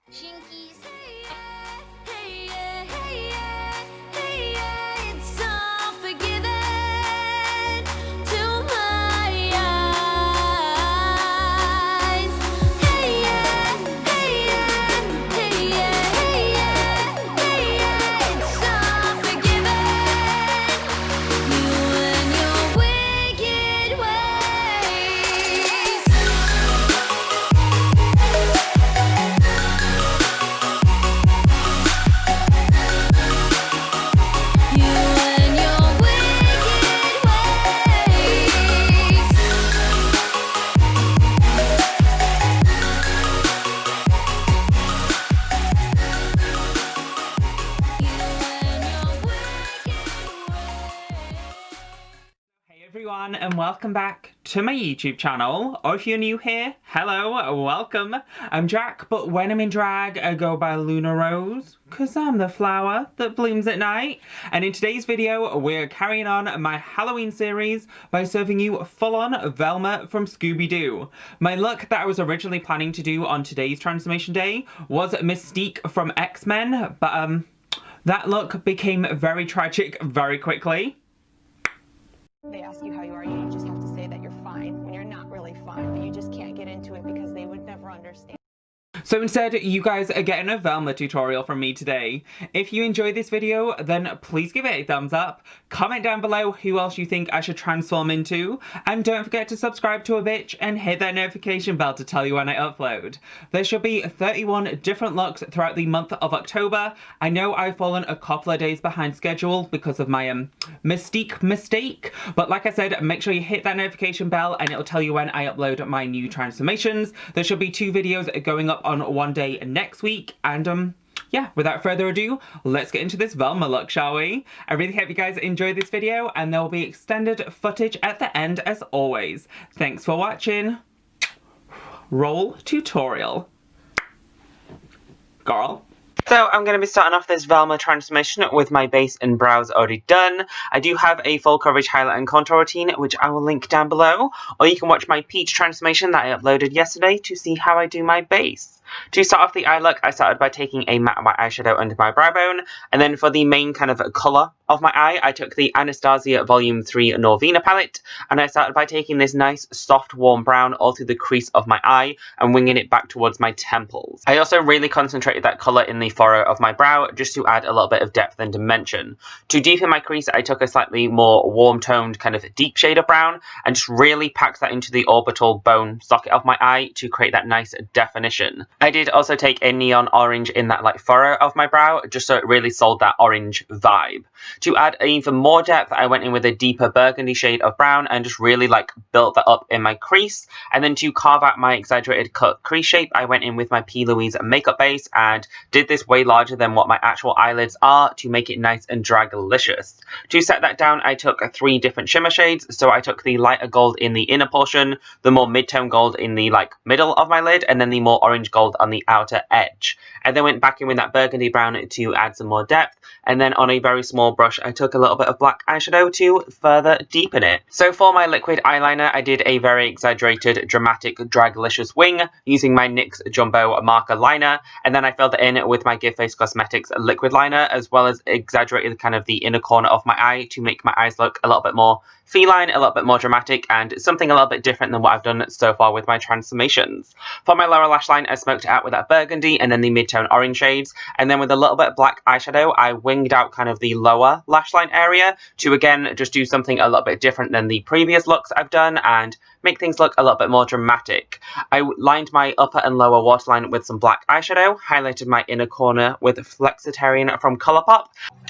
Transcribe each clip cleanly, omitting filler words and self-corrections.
Jinkies, hey yeah, hey yeah, hey yeah, hey yeah, it's all forgiven to my eyes. Hey yeah, hey yeah, hey yeah, hey yeah, hey yeah, it's all forgiven. You and your wicked ways. You and your wicked ways. You and your wicked ways. Hey everyone, and welcome back to my YouTube channel, or if you're new here, hello, welcome. I'm Jack, but when I'm in drag, I go by Luna Rose, cause I'm the flower that blooms at night. And in today's video, we're carrying on my Halloween series by serving you full-on Velma from Scooby-Doo. My look that I was originally planning to do on today's transformation day was Mystique from X-Men, but that look became very tragic very quickly. They ask you how you are, you just have to say that you're fine when you're not really fine, but you just can't get into it because they would never understand. So instead, you guys are getting a Velma tutorial from me today. If you enjoyed this video, then please give it a thumbs up, comment down below who else you think I should transform into, and don't forget to subscribe to a bitch and hit that notification bell to tell you when I upload. There should be 31 different looks throughout the month of October. I know I've fallen a couple of days behind schedule because of my Mystique mistake, but like I said, make sure you hit that notification bell and it'll tell you when I upload my new transformations. There should be 2 videos going up on one day next week, and yeah, without further ado, let's get into this Velma look, shall we? I really hope you guys enjoyed this video, and there will be extended footage at the end as always. Thanks for watching. Roll tutorial. Girl. So I'm going to be starting off this Velma transformation with my base and brows already done. I do have a full coverage highlight and contour routine, which I will link down below. Or you can watch my peach transformation that I uploaded yesterday to see how I do my base. To start off the eye look, I started by taking a matte white eyeshadow under my brow bone. And then for the main kind of colour of my eye, I took the Anastasia Volume 3 Norvina palette. And I started by taking this nice, soft, warm brown all through the crease of my eye and winging it back towards my temples. I also really concentrated that colour in the furrow of my brow just to add a little bit of depth and dimension. To deepen my crease, I took a slightly more warm-toned kind of deep shade of brown and just really packed that into the orbital bone socket of my eye to create that nice definition. I did also take a neon orange in that like furrow of my brow just so it really sold that orange vibe. To add even more depth, I went in with a deeper burgundy shade of brown and just really like built that up in my crease. And then to carve out my exaggerated cut crease shape, I went in with my P. Louise makeup base and did this way larger than what my actual eyelids are to make it nice and dragalicious. To set that down, I took 3 different shimmer shades. So I took the lighter gold in the inner portion, the more mid-tone gold in the like middle of my lid, and then the more orange gold on the outer edge. And then went back in with that burgundy brown to add some more depth. And then on a very small brush, I took a little bit of black eyeshadow to further deepen it. So for my liquid eyeliner, I did a very exaggerated, dramatic, dragalicious wing using my NYX Jumbo marker liner. And then I filled it in with my giveface Cosmetics liquid liner, as well as exaggerated kind of the inner corner of my eye to make my eyes look a little bit more feline, a little bit more dramatic, and something a little bit different than what I've done so far with my transformations. For my lower lash line, I smoked it out with that burgundy and then the mid-tone orange shades, and then with a little bit of black eyeshadow, I winged out kind of the lower lash line area to again just do something a little bit different than the previous looks I've done and make things look a little bit more dramatic. I lined my upper and lower waterline with some black eyeshadow, highlighted my inner corner with Flexitarian from Colourpop,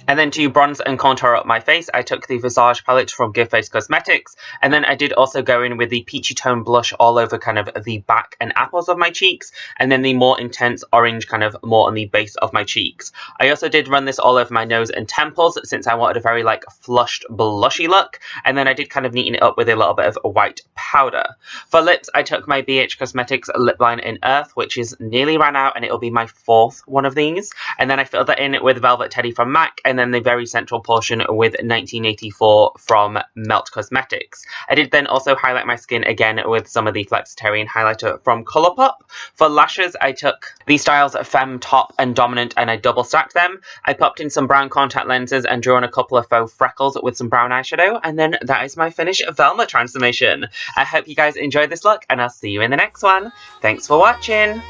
and then to bronze and contour up my face, I took the Visage palette from giveface Cosmetics, and then I did also go in with the peachy tone blush all over kind of the back and apples of my cheeks, and then the more intense orange kind of more on the base of my cheeks. I also did run this all over my nose and temples since I wanted a very like flushed blushy look, and then I did kind of neaten it up with a little bit of white powder powder. For lips, I took my BH Cosmetics lip line in Earth, which is nearly ran out, and it'll be my 4th one of these. And then I filled that in with Velvet Teddy from MAC, and then the very central portion with 1984 from Melt Cosmetics. I did then also highlight my skin again with some of the Flexitarian highlighter from Colourpop. For lashes, I took these styles Femme Top and Dominant, and I double stacked them. I popped in some brown contact lenses and drew on a couple of faux freckles with some brown eyeshadow, and then that is my finished Velma transformation. I hope you guys enjoyed this look, and I'll see you in the next one. Thanks for watching!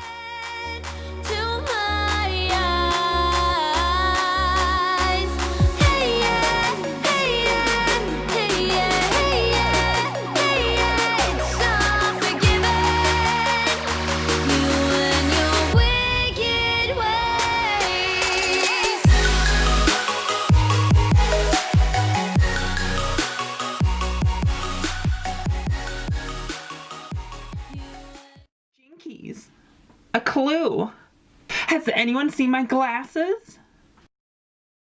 Jinkies. A clue. Has anyone seen my glasses?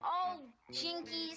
Oh, Jinkies.